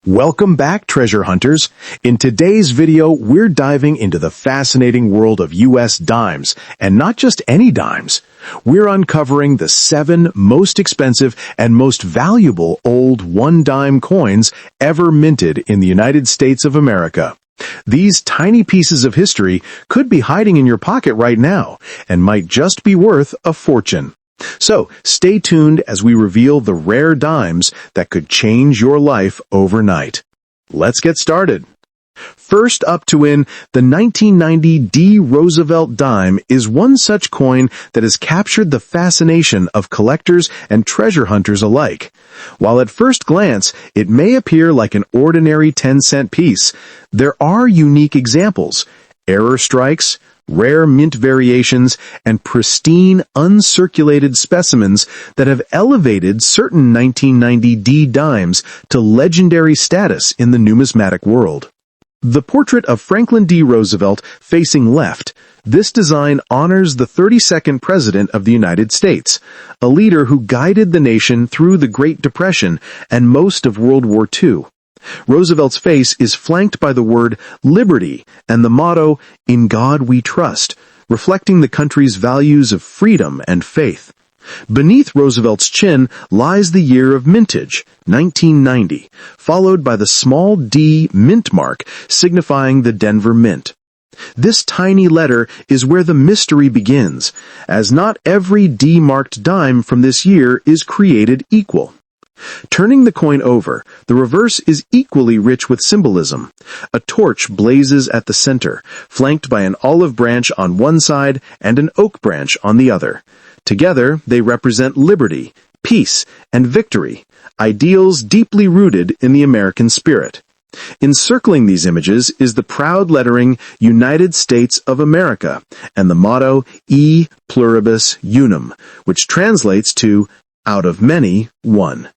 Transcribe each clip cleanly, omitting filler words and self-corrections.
Welcome back, treasure hunters. In today's video, we're diving into the fascinating world of U.S. dimes, and not just any dimes. We're uncovering the 7 most expensive and most valuable old one-dime coins ever minted in the United States of America. These tiny pieces of history could be hiding in your pocket right now, and might just be worth a fortune. So, stay tuned as we reveal the rare dimes that could change your life overnight. Let's get started. First up to win, the 1990 D Roosevelt Dime is one such coin that has captured the fascination of collectors and treasure hunters alike. While at first glance, it may appear like an ordinary 10-cent piece, there are unique examples: error strikes, rare mint variations, and pristine, uncirculated specimens that have elevated certain 1990 D dimes to legendary status in the numismatic world. The portrait of Franklin D. Roosevelt facing left, this design honors the 32nd President of the United States, a leader who guided the nation through the Great Depression and most of World War II. Roosevelt's face is flanked by the word liberty and the motto, "In God We Trust," reflecting the country's values of freedom and faith. Beneath Roosevelt's chin lies the year of mintage, 1990, followed by the small D mint mark, signifying the Denver Mint. This tiny letter is where the mystery begins, as not every D-marked dime from this year is created equal. Turning the coin over, the reverse is equally rich with symbolism. A torch blazes at the center, flanked by an olive branch on one side and an oak branch on the other. Together, they represent liberty, peace, and victory, ideals deeply rooted in the American spirit. Encircling these images is the proud lettering United States of America and the motto E pluribus unum, which translates to out of many, one.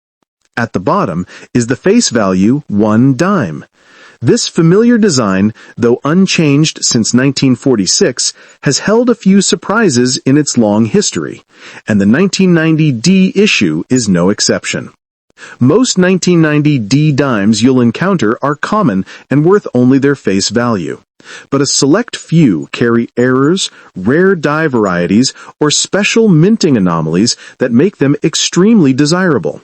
At the bottom is the face value 1 dime. This familiar design, though unchanged since 1946, has held a few surprises in its long history, and the 1990 D issue is no exception. Most 1990 D dimes you'll encounter are common and worth only their face value. But a select few carry errors, rare die varieties, or special minting anomalies that make them extremely desirable.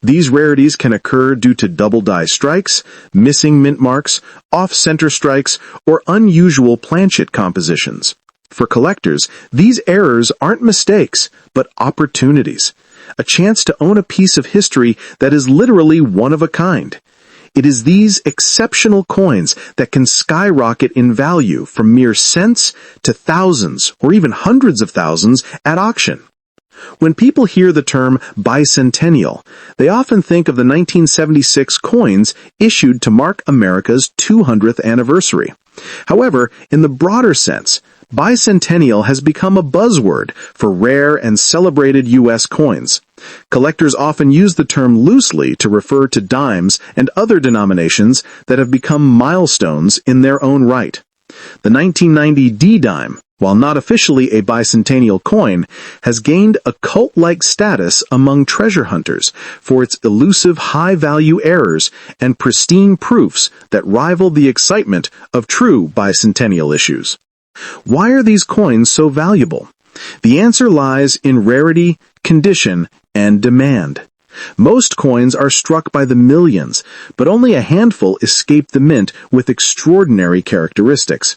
These rarities can occur due to double die strikes, missing mint marks, off-center strikes, or unusual planchet compositions. For collectors, these errors aren't mistakes, but opportunities. A chance to own a piece of history that is literally one of a kind. It is these exceptional coins that can skyrocket in value from mere cents to thousands or even hundreds of thousands at auction. When people hear the term bicentennial, they often think of the 1976 coins issued to mark America's 200th anniversary. However, in the broader sense, bicentennial has become a buzzword for rare and celebrated U.S. coins. Collectors often use the term loosely to refer to dimes and other denominations that have become milestones in their own right. The 1990 D dime, while not officially a bicentennial coin, has gained a cult-like status among treasure hunters for its elusive high-value errors and pristine proofs that rival the excitement of true bicentennial issues. Why are these coins so valuable? The answer lies in rarity, condition, and demand. Most coins are struck by the millions, but only a handful escape the mint with extraordinary characteristics.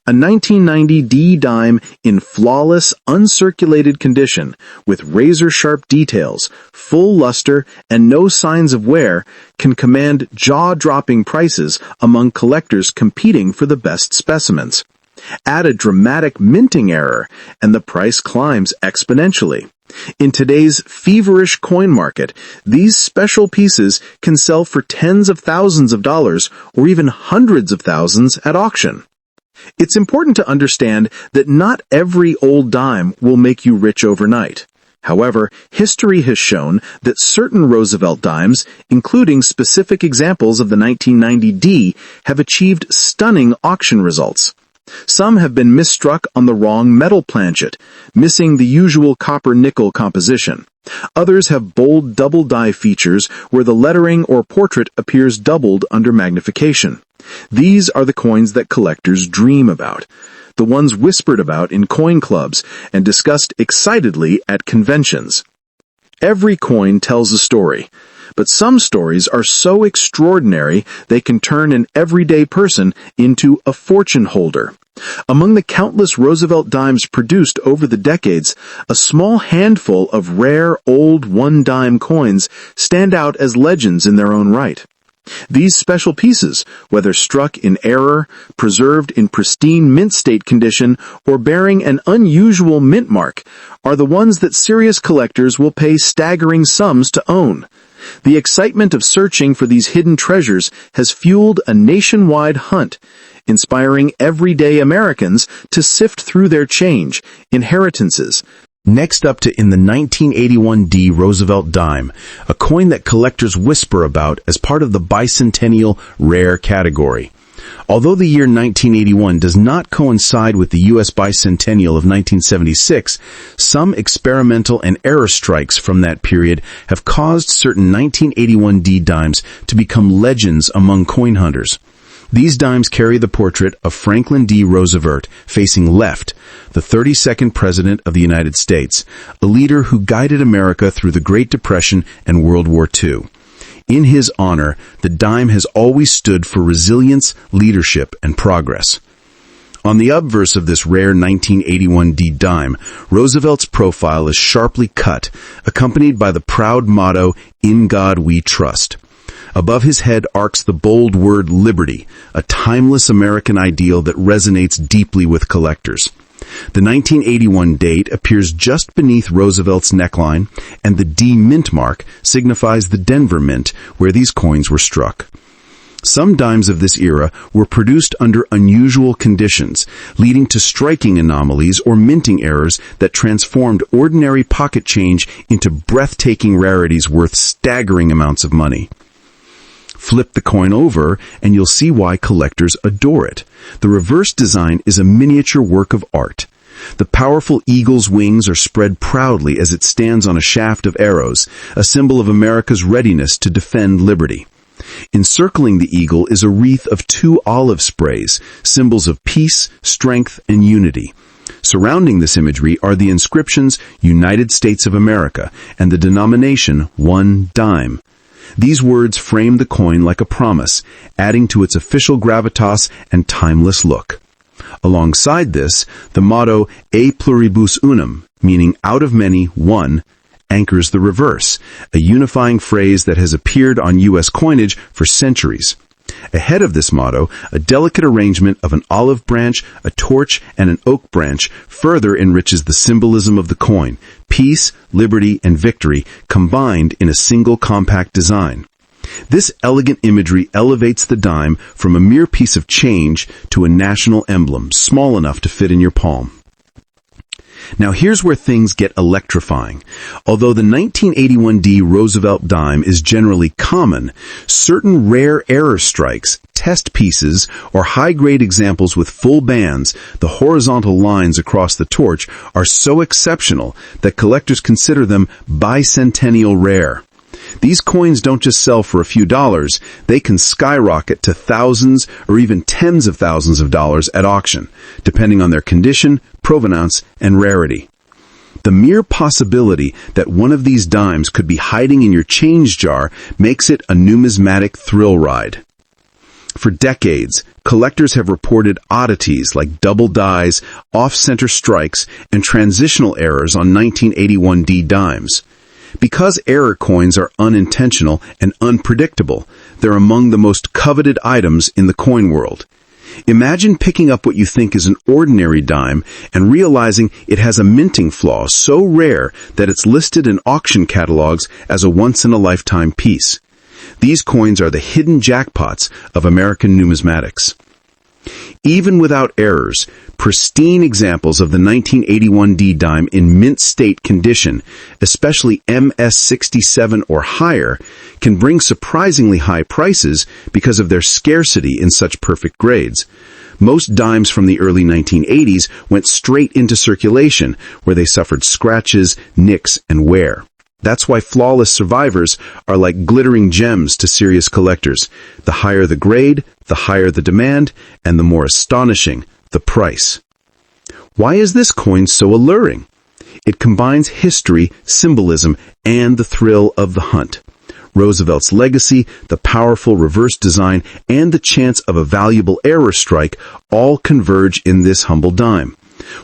A 1990 D dime in flawless, uncirculated condition, with razor-sharp details, full luster, and no signs of wear, can command jaw-dropping prices among collectors competing for the best specimens. Add a dramatic minting error, and the price climbs exponentially. In today's feverish coin market, these special pieces can sell for tens of thousands of dollars or even hundreds of thousands at auction. It's important to understand that not every old dime will make you rich overnight. However, history has shown that certain Roosevelt dimes, including specific examples of the 1990 D, have achieved stunning auction results. Some have been misstruck on the wrong metal planchet, missing the usual copper-nickel composition. Others have bold double die features where the lettering or portrait appears doubled under magnification. These are the coins that collectors dream about, the ones whispered about in coin clubs and discussed excitedly at conventions. Every coin tells a story, but some stories are so extraordinary they can turn an everyday person into a fortune holder. Among the countless Roosevelt dimes produced over the decades, a small handful of rare old one-dime coins stand out as legends in their own right. These special pieces, whether struck in error, preserved in pristine mint state condition, or bearing an unusual mint mark, are the ones that serious collectors will pay staggering sums to own. The excitement of searching for these hidden treasures has fueled a nationwide hunt, inspiring everyday Americans to sift through their change, inheritances. Next up in the 1981 D Roosevelt Dime, a coin that collectors whisper about as part of the bicentennial rare category. Although the year 1981 does not coincide with the U.S. bicentennial of 1976, some experimental and error strikes from that period have caused certain 1981 D dimes to become legends among coin hunters. These dimes carry the portrait of Franklin D. Roosevelt facing left, the 32nd President of the United States, a leader who guided America through the Great Depression and World War II. In his honor, the dime has always stood for resilience, leadership, and progress. On the obverse of this rare 1981 D dime, Roosevelt's profile is sharply cut, accompanied by the proud motto, "In God We Trust." Above his head arcs the bold word liberty, a timeless American ideal that resonates deeply with collectors. The 1981 date appears just beneath Roosevelt's neckline, and the D mint mark signifies the Denver Mint, where these coins were struck. Some dimes of this era were produced under unusual conditions, leading to striking anomalies or minting errors that transformed ordinary pocket change into breathtaking rarities worth staggering amounts of money. Flip the coin over, and you'll see why collectors adore it. The reverse design is a miniature work of art. The powerful eagle's wings are spread proudly as it stands on a shaft of arrows, a symbol of America's readiness to defend liberty. Encircling the eagle is a wreath of 2 olive sprays, symbols of peace, strength, and unity. Surrounding this imagery are the inscriptions United States of America and the denomination 1 dime. These words frame the coin like a promise, adding to its official gravitas and timeless look. Alongside this, the motto E pluribus unum, meaning out of many, one, anchors the reverse, a unifying phrase that has appeared on U.S. coinage for centuries. Ahead of this motto, a delicate arrangement of an olive branch, a torch, and an oak branch further enriches the symbolism of the coin, peace, liberty, and victory combined in a single compact design. This elegant imagery elevates the dime from a mere piece of change to a national emblem, small enough to fit in your palm. Now here's where things get electrifying. Although the 1981 D Roosevelt dime is generally common, certain rare error strikes, test pieces, or high-grade examples with full bands, the horizontal lines across the torch, are so exceptional that collectors consider them bicentennial rare. These coins don't just sell for a few dollars, they can skyrocket to thousands or even tens of thousands of dollars at auction, depending on their condition, provenance, and rarity. The mere possibility that one of these dimes could be hiding in your change jar makes it a numismatic thrill ride. For decades, collectors have reported oddities like double dies, off-center strikes, and transitional errors on 1981 D dimes. Because error coins are unintentional and unpredictable, they're among the most coveted items in the coin world. Imagine picking up what you think is an ordinary dime and realizing it has a minting flaw so rare that it's listed in auction catalogs as a once-in-a-lifetime piece. These coins are the hidden jackpots of American numismatics. Even without errors, pristine examples of the 1981 D dime in mint state condition, especially MS67 or higher, can bring surprisingly high prices because of their scarcity in such perfect grades. Most dimes from the early 1980s went straight into circulation, where they suffered scratches, nicks, and wear. That's why flawless survivors are like glittering gems to serious collectors. The higher the grade, the higher the demand, and the more astonishing the price. Why is this coin so alluring? It combines history, symbolism, and the thrill of the hunt. Roosevelt's legacy, the powerful reverse design, and the chance of a valuable error strike all converge in this humble dime.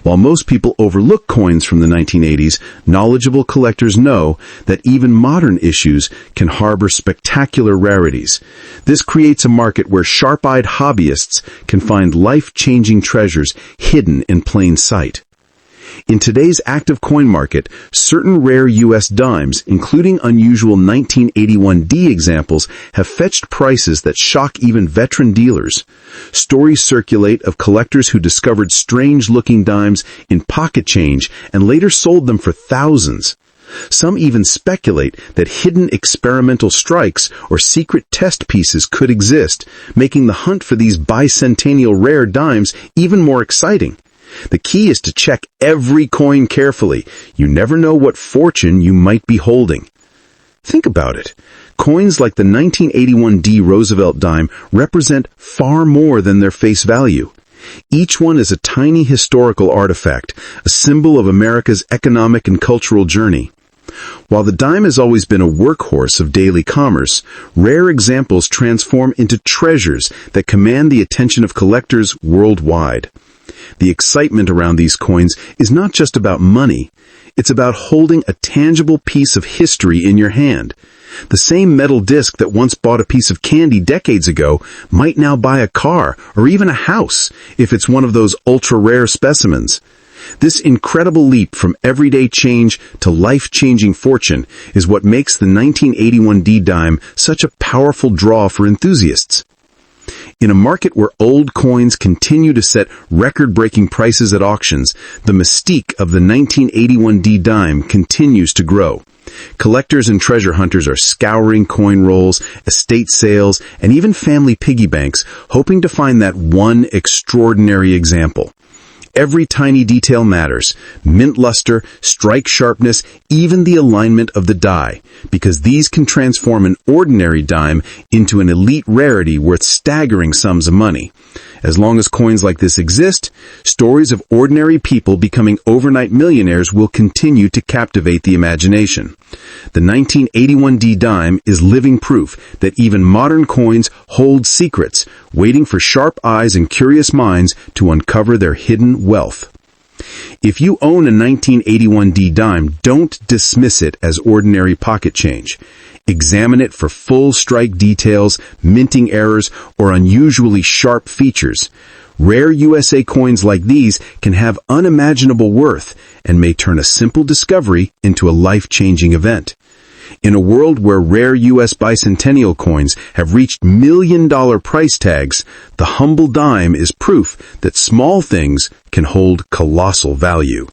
While most people overlook coins from the 1980s, knowledgeable collectors know that even modern issues can harbor spectacular rarities. This creates a market where sharp-eyed hobbyists can find life-changing treasures hidden in plain sight. In today's active coin market, certain rare U.S. dimes, including unusual 1981 D examples, have fetched prices that shock even veteran dealers. Stories circulate of collectors who discovered strange-looking dimes in pocket change and later sold them for thousands. Some even speculate that hidden experimental strikes or secret test pieces could exist, making the hunt for these bicentennial rare dimes even more exciting. The key is to check every coin carefully. You never know what fortune you might be holding. Think about it. Coins like the 1981 D Roosevelt dime represent far more than their face value. Each one is a tiny historical artifact, a symbol of America's economic and cultural journey. While the dime has always been a workhorse of daily commerce, rare examples transform into treasures that command the attention of collectors worldwide. The excitement around these coins is not just about money. It's about holding a tangible piece of history in your hand. The same metal disc that once bought a piece of candy decades ago might now buy a car or even a house if it's one of those ultra-rare specimens. This incredible leap from everyday change to life-changing fortune is what makes the 1981 D dime such a powerful draw for enthusiasts. In a market where old coins continue to set record-breaking prices at auctions, the mystique of the 1981 D dime continues to grow. Collectors and treasure hunters are scouring coin rolls, estate sales, and even family piggy banks, hoping to find that one extraordinary example. Every tiny detail matters: mint luster, strike sharpness, even the alignment of the die, because these can transform an ordinary dime into an elite rarity worth staggering sums of money. As long as coins like this exist, stories of ordinary people becoming overnight millionaires will continue to captivate the imagination. The 1981 D dime is living proof that even modern coins hold secrets, waiting for sharp eyes and curious minds to uncover their hidden wealth. If you own a 1981 D dime, don't dismiss it as ordinary pocket change. Examine it for full strike details, minting errors, or unusually sharp features. Rare USA coins like these can have unimaginable worth and may turn a simple discovery into a life-changing event. In a world where rare U.S. bicentennial coins have reached million-dollar price tags, the humble dime is proof that small things can hold colossal value.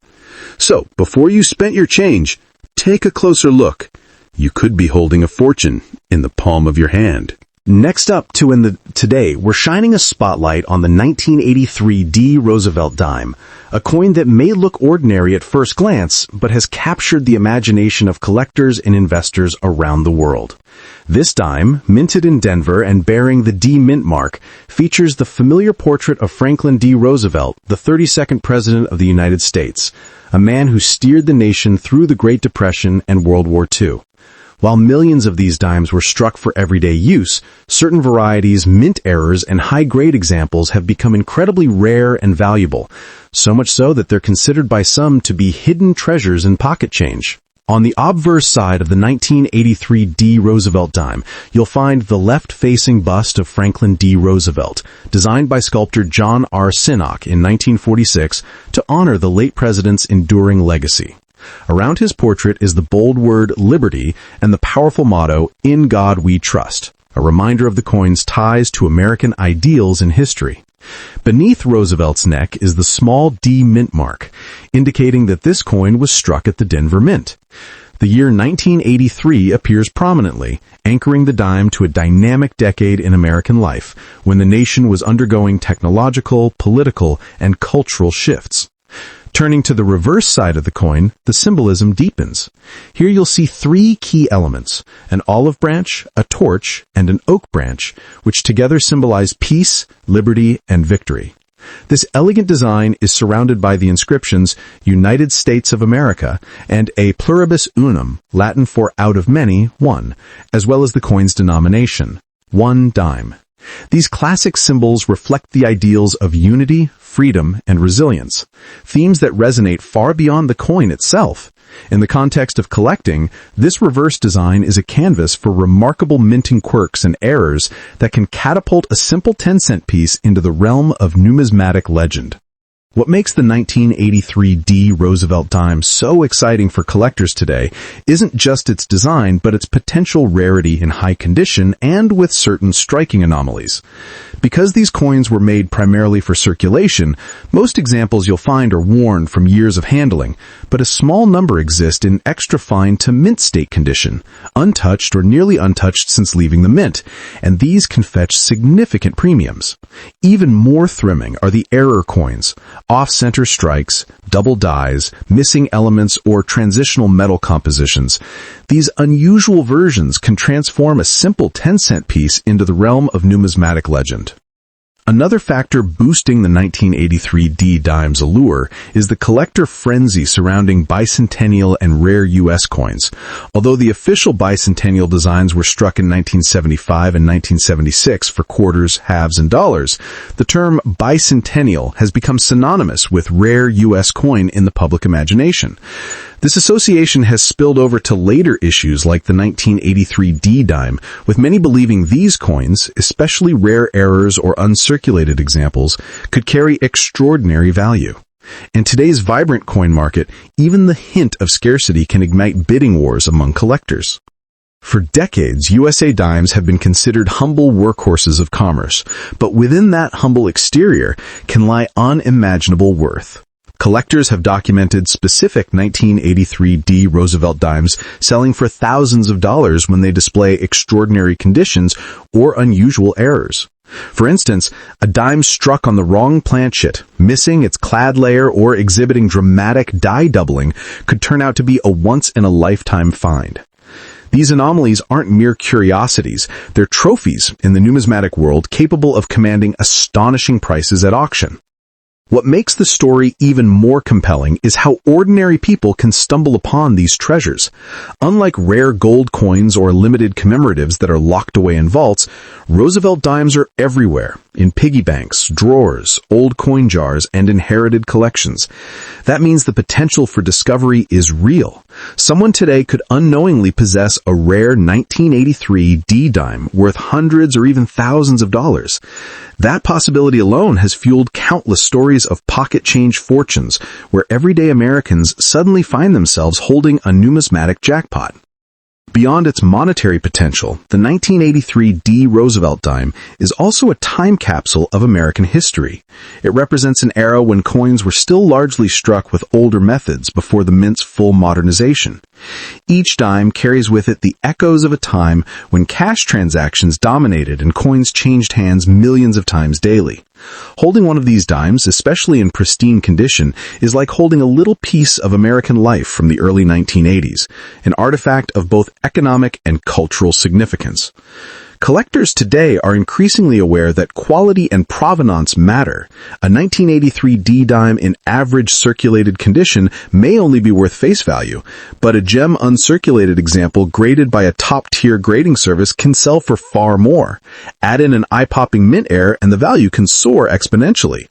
So, before you spend your change, take a closer look. You could be holding a fortune in the palm of your hand. Next up today, we're shining a spotlight on the 1983 D Roosevelt dime, a coin that may look ordinary at first glance, but has captured the imagination of collectors and investors around the world. This dime, minted in Denver and bearing the D Mint mark, features the familiar portrait of Franklin D. Roosevelt, the 32nd President of the United States, a man who steered the nation through the Great Depression and World War II. While millions of these dimes were struck for everyday use, certain varieties, mint errors, and high-grade examples have become incredibly rare and valuable, so much so that they're considered by some to be hidden treasures in pocket change. On the obverse side of the 1983 D Roosevelt dime, you'll find the left-facing bust of Franklin D. Roosevelt, designed by sculptor John R. Sinnock in 1946 to honor the late president's enduring legacy. Around his portrait is the bold word "Liberty" and the powerful motto, "In God We Trust," a reminder of the coin's ties to American ideals and history. Beneath Roosevelt's neck is the small D Mint mark, indicating that this coin was struck at the Denver Mint. The year 1983 appears prominently, anchoring the dime to a dynamic decade in American life, when the nation was undergoing technological, political, and cultural shifts. Turning to the reverse side of the coin, the symbolism deepens. Here you'll see three key elements: an olive branch, a torch, and an oak branch, which together symbolize peace, liberty, and victory. This elegant design is surrounded by the inscriptions United States of America and A Pluribus Unum, Latin for out of many, one, as well as the coin's denomination, 1 dime. These classic symbols reflect the ideals of unity, freedom, and resilience, themes that resonate far beyond the coin itself. In the context of collecting, this reverse design is a canvas for remarkable minting quirks and errors that can catapult a simple 10-cent piece into the realm of numismatic legend. What makes the 1983 D Roosevelt dime so exciting for collectors today isn't just its design, but its potential rarity in high condition and with certain striking anomalies. Because these coins were made primarily for circulation, most examples you'll find are worn from years of handling, but a small number exist in extra fine to mint state condition, untouched or nearly untouched since leaving the mint, and these can fetch significant premiums. Even more thrilling are the error coins, off-center strikes, double dies, missing elements, or transitional metal compositions. These unusual versions can transform a simple 10-cent piece into the realm of numismatic legend. Another factor boosting the 1983 D dime's allure is the collector frenzy surrounding bicentennial and rare U.S. coins. Although the official bicentennial designs were struck in 1975 and 1976 for quarters, halves, and dollars, the term bicentennial has become synonymous with rare U.S. coin in the public imagination. This association has spilled over to later issues like the 1983 D dime, with many believing these coins, especially rare errors or uncirculated examples, could carry extraordinary value. In today's vibrant coin market, even the hint of scarcity can ignite bidding wars among collectors. For decades, USA dimes have been considered humble workhorses of commerce, but within that humble exterior can lie unimaginable worth. Collectors have documented specific 1983 D Roosevelt dimes selling for thousands of dollars when they display extraordinary conditions or unusual errors. For instance, a dime struck on the wrong planchet, missing its clad layer or exhibiting dramatic die doubling, could turn out to be a once-in-a-lifetime find. These anomalies aren't mere curiosities, they're trophies in the numismatic world capable of commanding astonishing prices at auction. What makes the story even more compelling is how ordinary people can stumble upon these treasures. Unlike rare gold coins or limited commemoratives that are locked away in vaults, Roosevelt dimes are everywhere, in piggy banks, drawers, old coin jars, and inherited collections. That means the potential for discovery is real. Someone today could unknowingly possess a rare 1983 D dime worth hundreds or even thousands of dollars. That possibility alone has fueled countless stories of pocket change fortunes, where everyday Americans suddenly find themselves holding a numismatic jackpot. Beyond its monetary potential, the 1983 D Roosevelt dime is also a time capsule of American history. It represents an era when coins were still largely struck with older methods before the mint's full modernization. Each dime carries with it the echoes of a time when cash transactions dominated and coins changed hands millions of times daily. Holding one of these dimes, especially in pristine condition, is like holding a little piece of American life from the early 1980s, an artifact of both economic and cultural significance. Collectors today are increasingly aware that quality and provenance matter. A 1983 D dime in average circulated condition may only be worth face value, but a gem uncirculated example graded by a top-tier grading service can sell for far more. Add in an eye-popping mint error and the value can soar exponentially.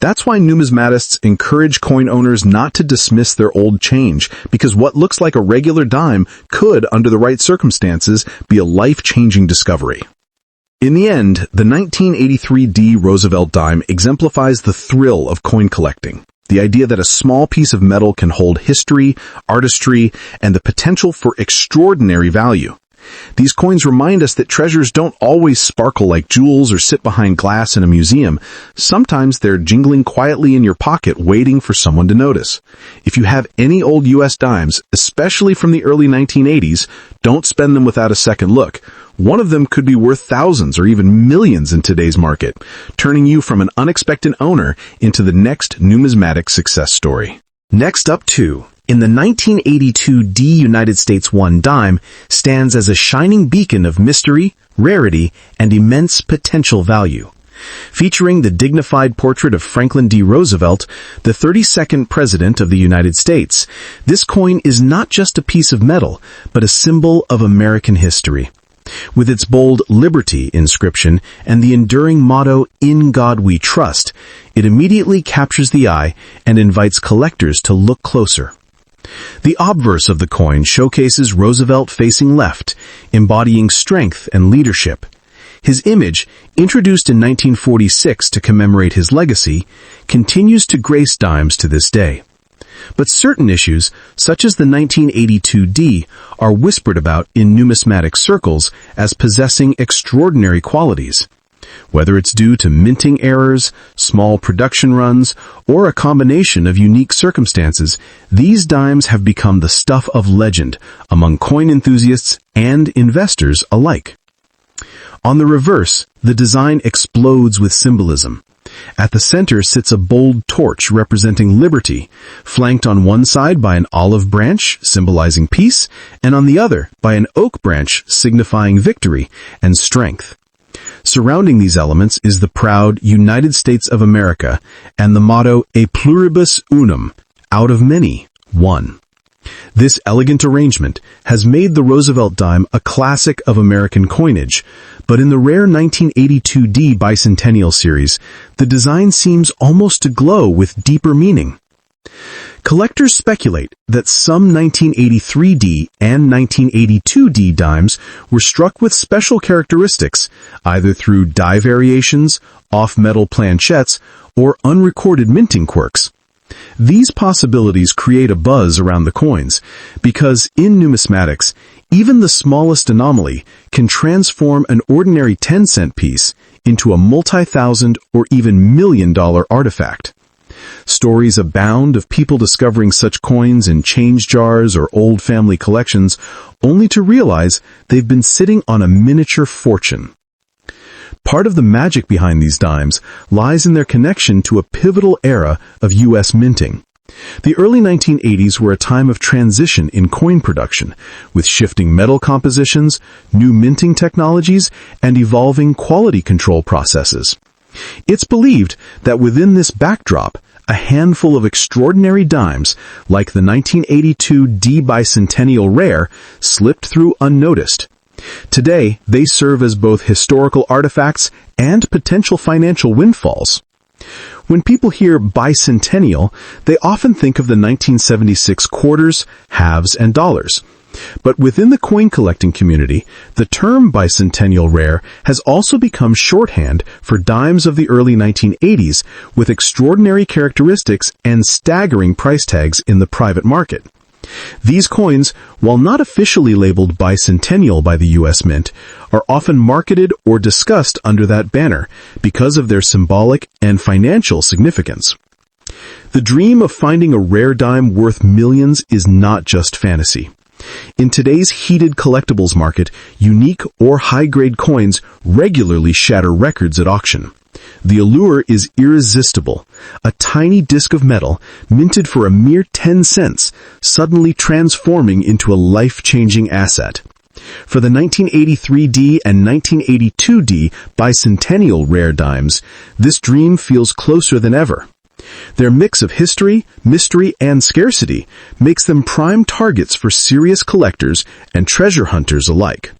That's why numismatists encourage coin owners not to dismiss their old change, because what looks like a regular dime could, under the right circumstances, be a life-changing discovery. In the end, the 1983 D Roosevelt dime exemplifies the thrill of coin collecting. The idea that a small piece of metal can hold history, artistry, and the potential for extraordinary value. These coins remind us that treasures don't always sparkle like jewels or sit behind glass in a museum. Sometimes they're jingling quietly in your pocket, waiting for someone to notice. If you have any old U.S. dimes, especially from the early 1980s, don't spend them without a second look. One of them could be worth thousands or even millions in today's market, turning you from an unexpected owner into the next numismatic success story. Next up, too. In the 1982 D United States 1 dime stands as a shining beacon of mystery, rarity, and immense potential value. Featuring the dignified portrait of Franklin D. Roosevelt, the 32nd President of the United States, this coin is not just a piece of metal, but a symbol of American history. With its bold Liberty inscription and the enduring motto, "In God We Trust," it immediately captures the eye and invites collectors to look closer. The obverse of the coin showcases Roosevelt facing left, embodying strength and leadership. His image, introduced in 1946 to commemorate his legacy, continues to grace dimes to this day. But certain issues, such as the 1982 D, are whispered about in numismatic circles as possessing extraordinary qualities. Whether it's due to minting errors, small production runs, or a combination of unique circumstances, these dimes have become the stuff of legend among coin enthusiasts and investors alike. On the reverse, the design explodes with symbolism. At the center sits a bold torch representing liberty, flanked on one side by an olive branch symbolizing peace, and on the other by an oak branch signifying victory and strength. Surrounding these elements is the proud United States of America and the motto E pluribus unum, out of many, one. This elegant arrangement has made the Roosevelt dime a classic of American coinage, but in the rare 1982 D Bicentennial series, the design seems almost to glow with deeper meaning. Collectors speculate that some 1983 D and 1982 D dimes were struck with special characteristics, either through die variations, off-metal planchettes, or unrecorded minting quirks. These possibilities create a buzz around the coins, because in numismatics, even the smallest anomaly can transform an ordinary 10-cent piece into a multi-thousand or even million-dollar artifact. Stories abound of people discovering such coins in change jars or old family collections, only to realize they've been sitting on a miniature fortune. Part of the magic behind these dimes lies in their connection to a pivotal era of U.S. minting. The early 1980s were a time of transition in coin production, with shifting metal compositions, new minting technologies, and evolving quality control processes. It's believed that within this backdrop, a handful of extraordinary dimes, like the 1982 D Bicentennial Rare, slipped through unnoticed. Today, they serve as both historical artifacts and potential financial windfalls. When people hear bicentennial, they often think of the 1976 quarters, halves, and dollars. But within the coin collecting community, the term bicentennial rare has also become shorthand for dimes of the early 1980s with extraordinary characteristics and staggering price tags in the private market. These coins, while not officially labeled bicentennial by the U.S. Mint, are often marketed or discussed under that banner because of their symbolic and financial significance. The dream of finding a rare dime worth millions is not just fantasy. In today's heated collectibles market, unique or high-grade coins regularly shatter records at auction. The allure is irresistible. A tiny disc of metal, minted for a mere 10 cents, suddenly transforming into a life-changing asset. For the 1983 D and 1982 D bicentennial rare dimes, this dream feels closer than ever. Their mix of history, mystery, and scarcity makes them prime targets for serious collectors and treasure hunters alike.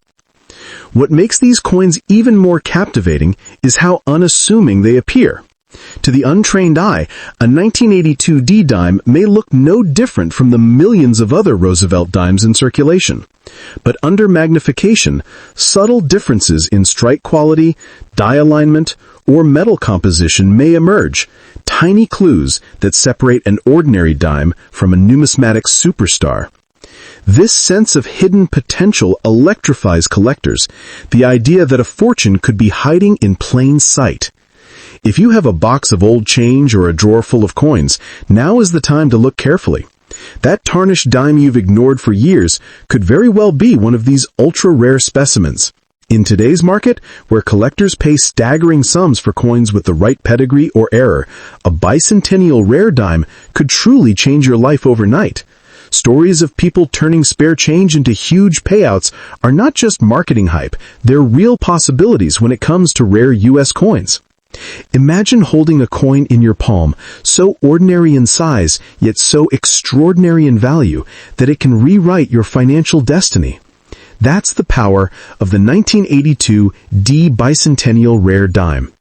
What makes these coins even more captivating is how unassuming they appear. To the untrained eye, a 1982 D dime may look no different from the millions of other Roosevelt dimes in circulation. But under magnification, subtle differences in strike quality, die alignment, or metal composition may emerge, tiny clues that separate an ordinary dime from a numismatic superstar. This sense of hidden potential electrifies collectors, the idea that a fortune could be hiding in plain sight. If you have a box of old change or a drawer full of coins, now is the time to look carefully. That tarnished dime you've ignored for years could very well be one of these ultra-rare specimens. In today's market, where collectors pay staggering sums for coins with the right pedigree or error, a bicentennial rare dime could truly change your life overnight. Stories of people turning spare change into huge payouts are not just marketing hype, they're real possibilities when it comes to rare U.S. coins. Imagine holding a coin in your palm, so ordinary in size, yet so extraordinary in value, that it can rewrite your financial destiny. That's the power of the 1982 D Bicentennial Rare Dime.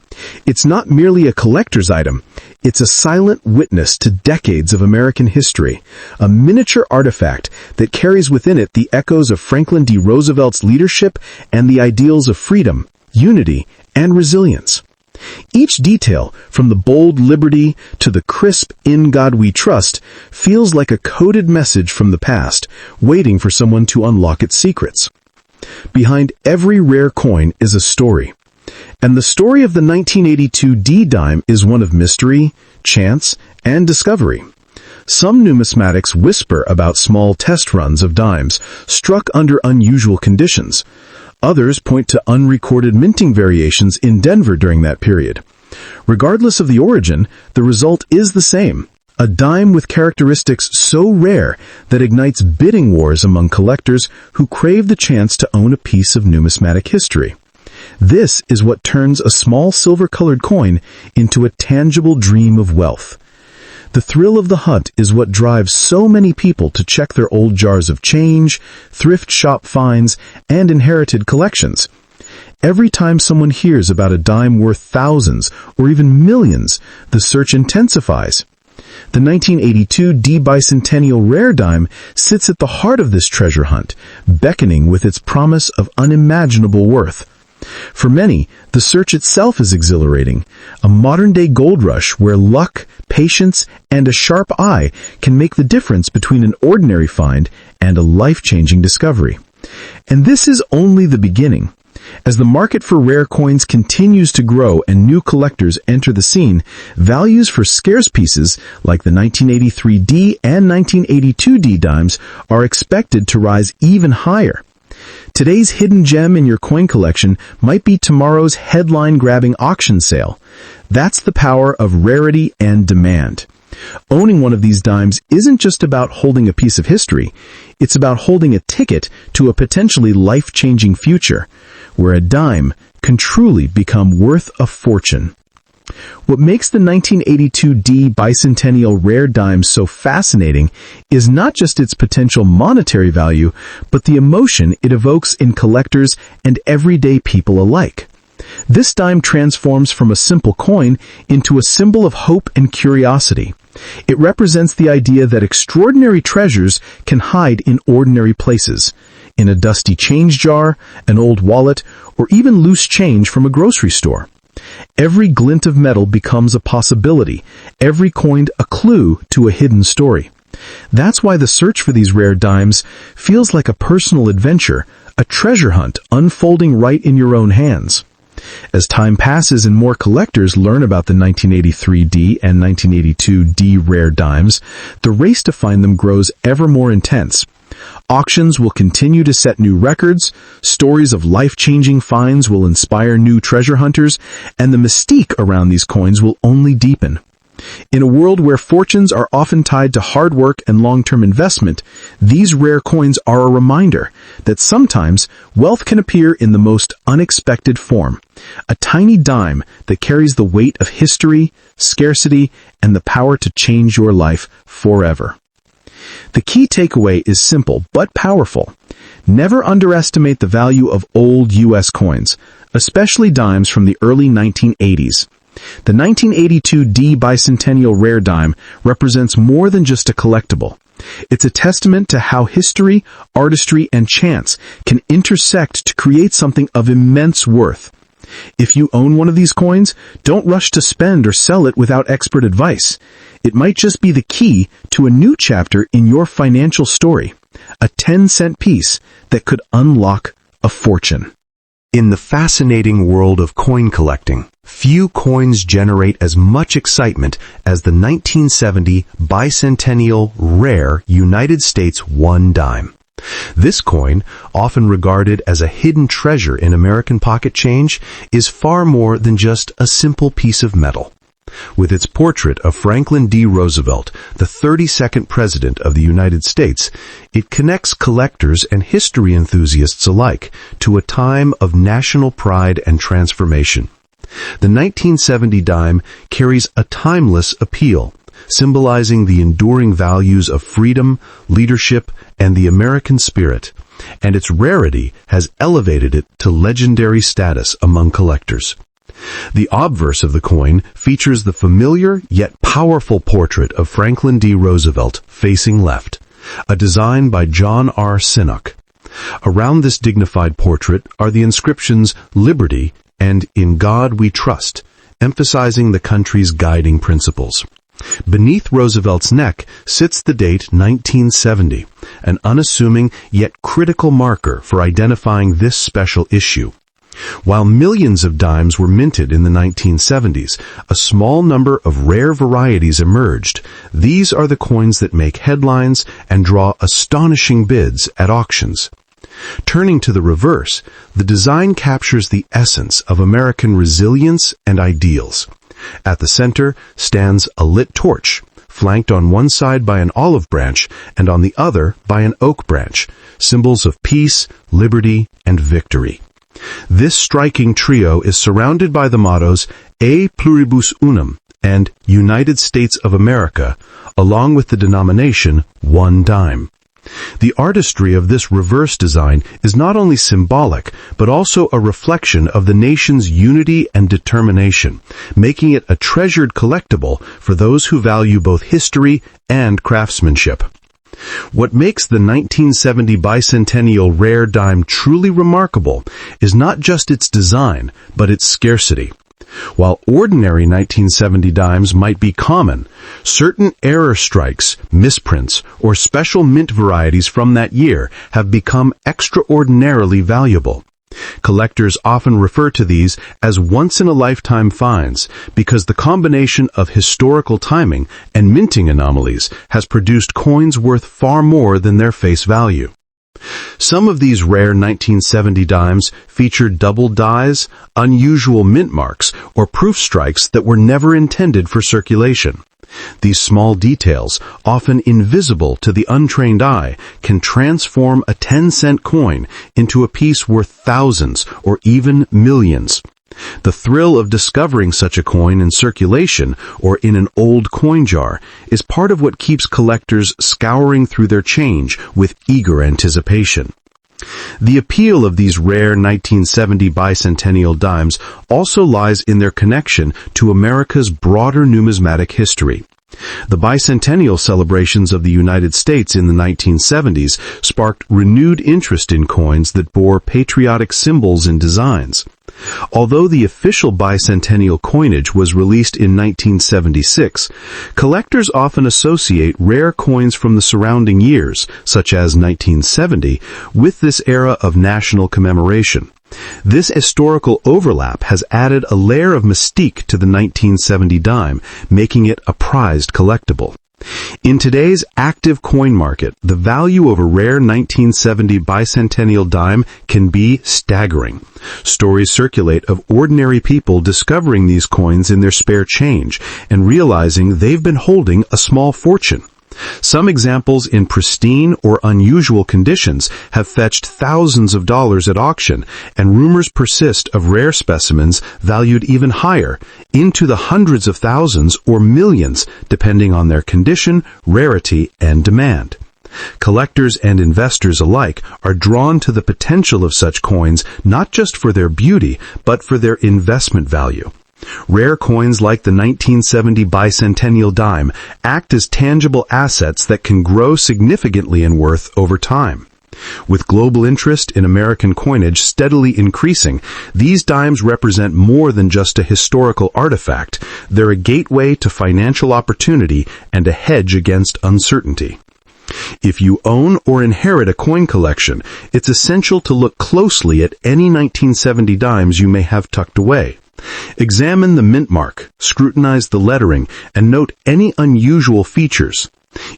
It's not merely a collector's item, it's a silent witness to decades of American history, a miniature artifact that carries within it the echoes of Franklin D. Roosevelt's leadership and the ideals of freedom, unity, and resilience. Each detail, from the bold liberty to the crisp "In God We Trust," feels like a coded message from the past, waiting for someone to unlock its secrets. Behind every rare coin is a story. And the story of the 1982 D dime is one of mystery, chance, and discovery. Some numismatics whisper about small test runs of dimes, struck under unusual conditions. Others point to unrecorded minting variations in Denver during that period. Regardless of the origin, the result is the same: a dime with characteristics so rare that ignites bidding wars among collectors who crave the chance to own a piece of numismatic history. This is what turns a small silver-colored coin into a tangible dream of wealth. The thrill of the hunt is what drives so many people to check their old jars of change, thrift shop finds, and inherited collections. Every time someone hears about a dime worth thousands or even millions, the search intensifies. The 1982 D Bicentennial Rare Dime sits at the heart of this treasure hunt, beckoning with its promise of unimaginable worth. For many, the search itself is exhilarating, a modern-day gold rush where luck, patience, and a sharp eye can make the difference between an ordinary find and a life-changing discovery. And this is only the beginning. As the market for rare coins continues to grow and new collectors enter the scene, values for scarce pieces like the 1983 D and 1982 D dimes are expected to rise even higher. Today's hidden gem in your coin collection might be tomorrow's headline-grabbing auction sale. That's the power of rarity and demand. Owning one of these dimes isn't just about holding a piece of history, it's about holding a ticket to a potentially life-changing future, where a dime can truly become worth a fortune. What makes the 1982 D Bicentennial Rare Dime so fascinating is not just its potential monetary value, but the emotion it evokes in collectors and everyday people alike. This dime transforms from a simple coin into a symbol of hope and curiosity. It represents the idea that extraordinary treasures can hide in ordinary places, in a dusty change jar, an old wallet, or even loose change from a grocery store. Every glint of metal becomes a possibility, every coin a clue to a hidden story. That's why the search for these rare dimes feels like a personal adventure, a treasure hunt unfolding right in your own hands. As time passes and more collectors learn about the 1983 D and 1982 D rare dimes, the race to find them grows ever more intense. Auctions will continue to set new records, stories of life-changing finds will inspire new treasure hunters, and the mystique around these coins will only deepen. In a world where fortunes are often tied to hard work and long-term investment, these rare coins are a reminder that sometimes wealth can appear in the most unexpected form. A tiny dime that carries the weight of history, scarcity, and the power to change your life forever. The key takeaway is simple but powerful. Never underestimate the value of old U.S. coins, especially dimes from the early 1980s. The 1982 D Bicentennial Rare Dime represents more than just a collectible. It's a testament to how history, artistry, and chance can intersect to create something of immense worth. If you own one of these coins, don't rush to spend or sell it without expert advice. It might just be the key to a new chapter in your financial story. a 10-cent piece that could unlock a fortune. In the fascinating world of coin collecting, few coins generate as much excitement as the 1970 bicentennial rare United States 1 dime. This coin, often regarded as a hidden treasure in American pocket change, is far more than just a simple piece of metal. With its portrait of Franklin D. Roosevelt, the 32nd President of the United States, it connects collectors and history enthusiasts alike to a time of national pride and transformation. The 1970 dime carries a timeless appeal, symbolizing the enduring values of freedom, leadership, and the American spirit, and its rarity has elevated it to legendary status among collectors. The obverse of the coin features the familiar yet powerful portrait of Franklin D. Roosevelt facing left, a design by John R. Sinnock. Around this dignified portrait are the inscriptions "Liberty" and "In God We Trust," emphasizing the country's guiding principles. Beneath Roosevelt's neck sits the date 1970, an unassuming yet critical marker for identifying this special issue. While millions of dimes were minted in the 1970s, a small number of rare varieties emerged. These are the coins that make headlines and draw astonishing bids at auctions. Turning to the reverse, the design captures the essence of American resilience and ideals. At the center stands a lit torch, flanked on one side by an olive branch and on the other by an oak branch, symbols of peace, liberty, and victory. This striking trio is surrounded by the mottos "E Pluribus Unum" and "United States of America," along with the denomination 1 dime. The artistry of this reverse design is not only symbolic, but also a reflection of the nation's unity and determination, making it a treasured collectible for those who value both history and craftsmanship. What makes the 1970 bicentennial rare dime truly remarkable is not just its design, but its scarcity. While ordinary 1970 dimes might be common, certain error strikes, misprints, or special mint varieties from that year have become extraordinarily valuable. Collectors often refer to these as once-in-a-lifetime finds because the combination of historical timing and minting anomalies has produced coins worth far more than their face value. Some of these rare 1970 dimes feature double dies, unusual mint marks, or proof strikes that were never intended for circulation. These small details, often invisible to the untrained eye, can transform a 10-cent coin into a piece worth thousands or even millions. The thrill of discovering such a coin in circulation or in an old coin jar is part of what keeps collectors scouring through their change with eager anticipation. The appeal of these rare 1970 bicentennial dimes also lies in their connection to America's broader numismatic history. The bicentennial celebrations of the United States in the 1970s sparked renewed interest in coins that bore patriotic symbols and designs. Although the official bicentennial coinage was released in 1976, collectors often associate rare coins from the surrounding years, such as 1970, with this era of national commemoration. This historical overlap has added a layer of mystique to the 1970 dime, making it a prized collectible. In today's active coin market, the value of a rare 1970 bicentennial dime can be staggering. Stories circulate of ordinary people discovering these coins in their spare change and realizing they've been holding a small fortune. Some examples in pristine or unusual conditions have fetched thousands of dollars at auction, and rumors persist of rare specimens valued even higher, into the hundreds of thousands or millions, depending on their condition, rarity, and demand. Collectors and investors alike are drawn to the potential of such coins not just for their beauty, but for their investment value. Rare coins like the 1970 bicentennial dime act as tangible assets that can grow significantly in worth over time. With global interest in American coinage steadily increasing, these dimes represent more than just a historical artifact. They're a gateway to financial opportunity and a hedge against uncertainty. If you own or inherit a coin collection, it's essential to look closely at any 1970 dimes you may have tucked away. Examine the mint mark, scrutinize the lettering, and note any unusual features.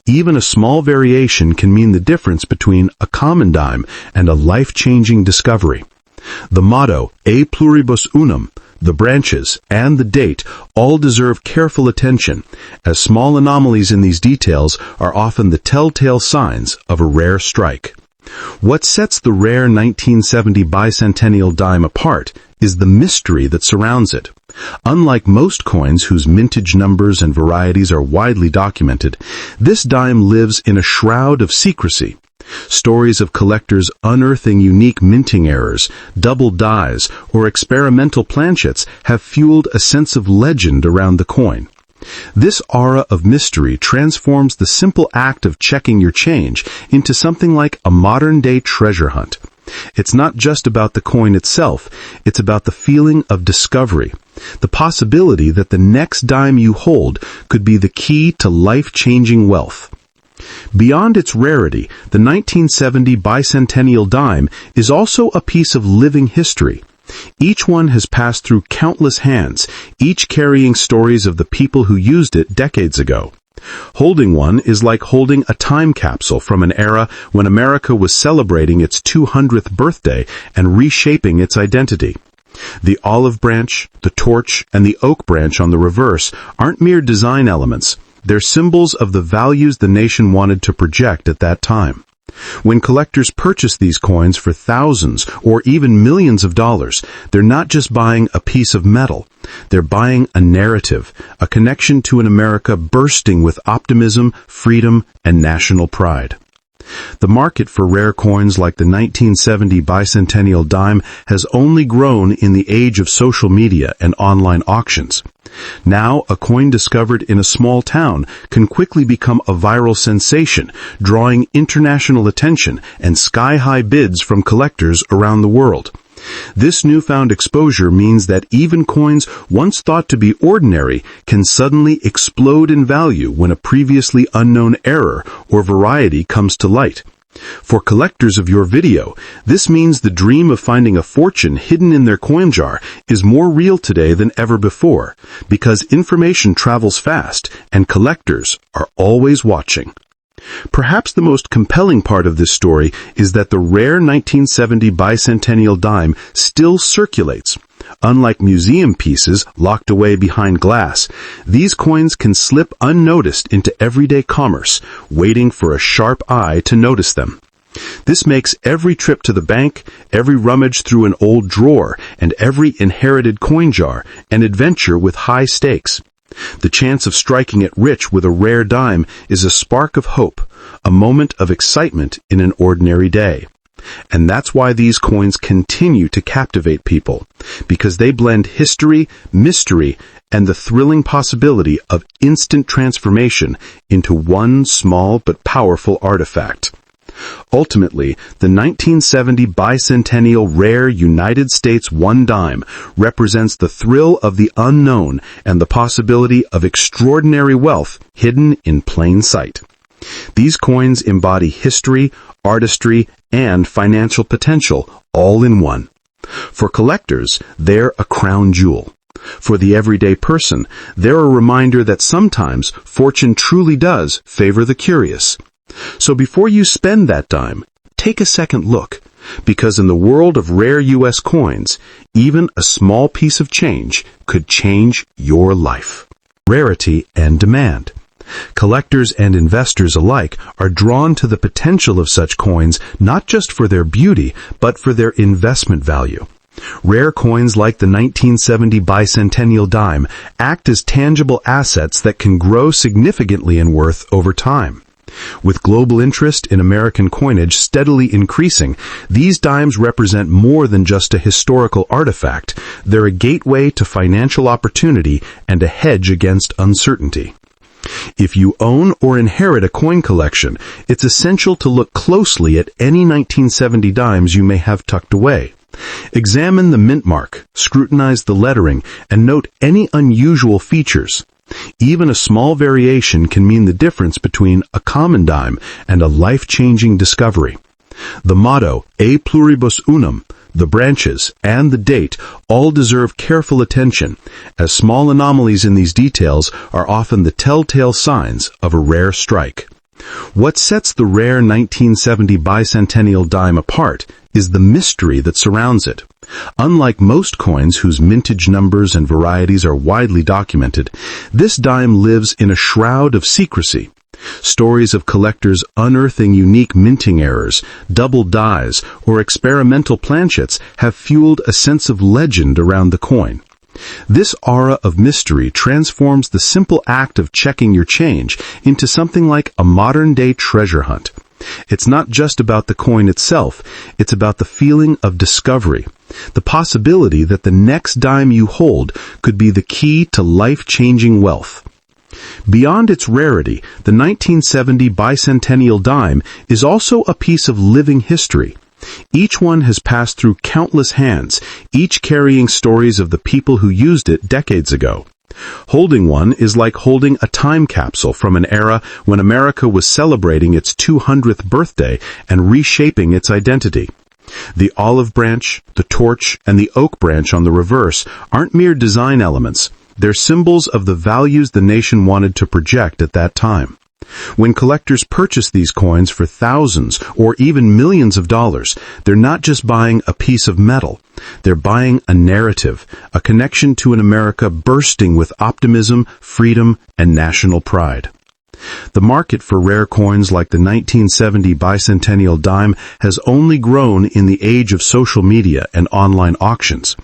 Even a small variation can mean the difference between a common dime and a life-changing discovery. The motto, E pluribus unum, the branches, and the date all deserve careful attention, as small anomalies in these details are often the telltale signs of a rare strike. What sets the rare 1970 bicentennial dime apart is the mystery that surrounds it. Unlike most coins whose mintage numbers and varieties are widely documented, this dime lives in a shroud of secrecy. Stories of collectors unearthing unique minting errors, double dies, or experimental planchets have fueled a sense of legend around the coin. This aura of mystery transforms the simple act of checking your change into something like a modern-day treasure hunt. It's not just about the coin itself, it's about the feeling of discovery, the possibility that the next dime you hold could be the key to life-changing wealth. Beyond its rarity, the 1970 bicentennial dime is also a piece of living history. Each one has passed through countless hands, each carrying stories of the people who used it decades ago. Holding one is like holding a time capsule from an era when America was celebrating its 200th birthday and reshaping its identity. The olive branch, the torch, and the oak branch on the reverse aren't mere design elements. They're symbols of the values the nation wanted to project at that time. When collectors purchase these coins for thousands or even millions of dollars, they're not just buying a piece of metal. They're buying a narrative, a connection to an America bursting with optimism, freedom, and national pride. The market for rare coins like the 1970 bicentennial dime has only grown in the age of social media and online auctions. Now, a coin discovered in a small town can quickly become a viral sensation, drawing international attention and sky-high bids from collectors around the world. This newfound exposure means that even coins once thought to be ordinary can suddenly explode in value when a previously unknown error or variety comes to light. For collectors of your video, this means the dream of finding a fortune hidden in their coin jar is more real today than ever before, because information travels fast and collectors are always watching. Perhaps the most compelling part of this story is that the rare 1970 bicentennial dime still circulates. Unlike museum pieces locked away behind glass, these coins can slip unnoticed into everyday commerce, waiting for a sharp eye to notice them. This makes every trip to the bank, every rummage through an old drawer, and every inherited coin jar an adventure with high stakes. The chance of striking it rich with a rare dime is a spark of hope, a moment of excitement in an ordinary day. And that's why these coins continue to captivate people, because they blend history, mystery, and the thrilling possibility of instant transformation into one small but powerful artifact. Ultimately, the 1970 bicentennial rare United States 1 dime represents the thrill of the unknown and the possibility of extraordinary wealth hidden in plain sight. These coins embody history, artistry, and financial potential all in one. For collectors, they're a crown jewel. For the everyday person, they're a reminder that sometimes fortune truly does favor the curious. So before you spend that dime, take a second look, because in the world of rare U.S. coins, even a small piece of change could change your life. Rarity and demand. Collectors and investors alike are drawn to the potential of such coins not just for their beauty, but for their investment value. Rare coins like the 1970 bicentennial dime act as tangible assets that can grow significantly in worth over time. With global interest in American coinage steadily increasing, these dimes represent more than just a historical artifact. They're a gateway to financial opportunity and a hedge against uncertainty. If you own or inherit a coin collection, it's essential to look closely at any 1970 dimes you may have tucked away. Examine the mint mark, scrutinize the lettering, and note any unusual features. Even a small variation can mean the difference between a common dime and a life-changing discovery. The motto, E pluribus unum, the branches, and the date all deserve careful attention, as small anomalies in these details are often the telltale signs of a rare strike. What sets the rare 1970 bicentennial dime apart is the mystery that surrounds it. Unlike most coins whose mintage numbers and varieties are widely documented, this dime lives in a shroud of secrecy. Stories of collectors unearthing unique minting errors, double dies, or experimental planchets have fueled a sense of legend around the coin. This aura of mystery transforms the simple act of checking your change into something like a modern-day treasure hunt. It's not just about the coin itself, it's about the feeling of discovery, the possibility that the next dime you hold could be the key to life-changing wealth. Beyond its rarity, the 1970 bicentennial dime is also a piece of living history. Each one has passed through countless hands, each carrying stories of the people who used it decades ago. Holding one is like holding a time capsule from an era when America was celebrating its 200th birthday and reshaping its identity. The olive branch, the torch, and the oak branch on the reverse aren't mere design elements. They're symbols of the values the nation wanted to project at that time. When collectors purchase these coins for thousands or even millions of dollars, they're not just buying a piece of metal. They're buying a narrative, a connection to an America bursting with optimism, freedom, and national pride. The market for rare coins like the 1970 bicentennial dime has only grown in the age of social media and online auctions.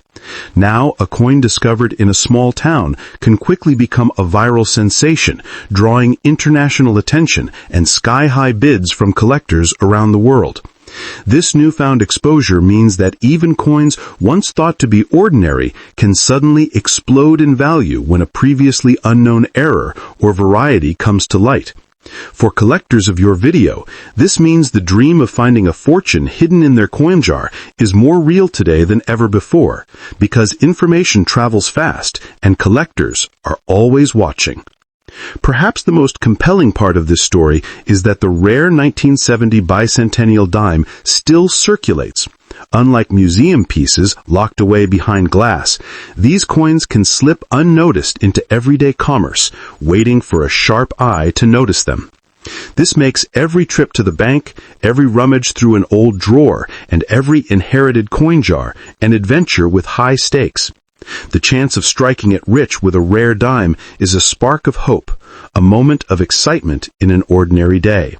Now, a coin discovered in a small town can quickly become a viral sensation, drawing international attention and sky-high bids from collectors around the world. This newfound exposure means that even coins once thought to be ordinary can suddenly explode in value when a previously unknown error or variety comes to light. For collectors of your video, this means the dream of finding a fortune hidden in their coin jar is more real today than ever before, because information travels fast and collectors are always watching. Perhaps the most compelling part of this story is that the rare 1970 bicentennial dime still circulates. Unlike museum pieces locked away behind glass, these coins can slip unnoticed into everyday commerce, waiting for a sharp eye to notice them. This makes every trip to the bank, every rummage through an old drawer, and every inherited coin jar an adventure with high stakes. The chance of striking it rich with a rare dime is a spark of hope, a moment of excitement in an ordinary day.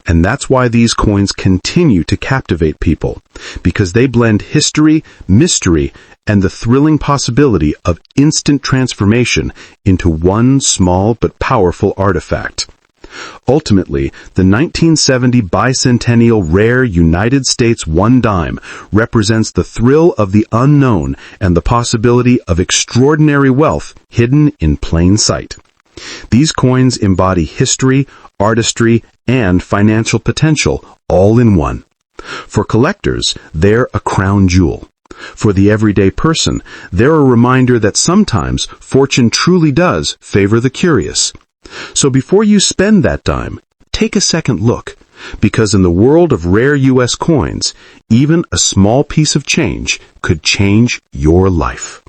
And that's why these coins continue to captivate people, because they blend history, mystery, and the thrilling possibility of instant transformation into one small but powerful artifact. Ultimately, the 1970 bicentennial rare United States one dime represents the thrill of the unknown and the possibility of extraordinary wealth hidden in plain sight. These coins embody history, artistry, and financial potential all in one. For collectors, they're a crown jewel. For the everyday person, they're a reminder that sometimes fortune truly does favor the curious. So before you spend that dime, take a second look, because in the world of rare U.S. coins, even a small piece of change could change your life.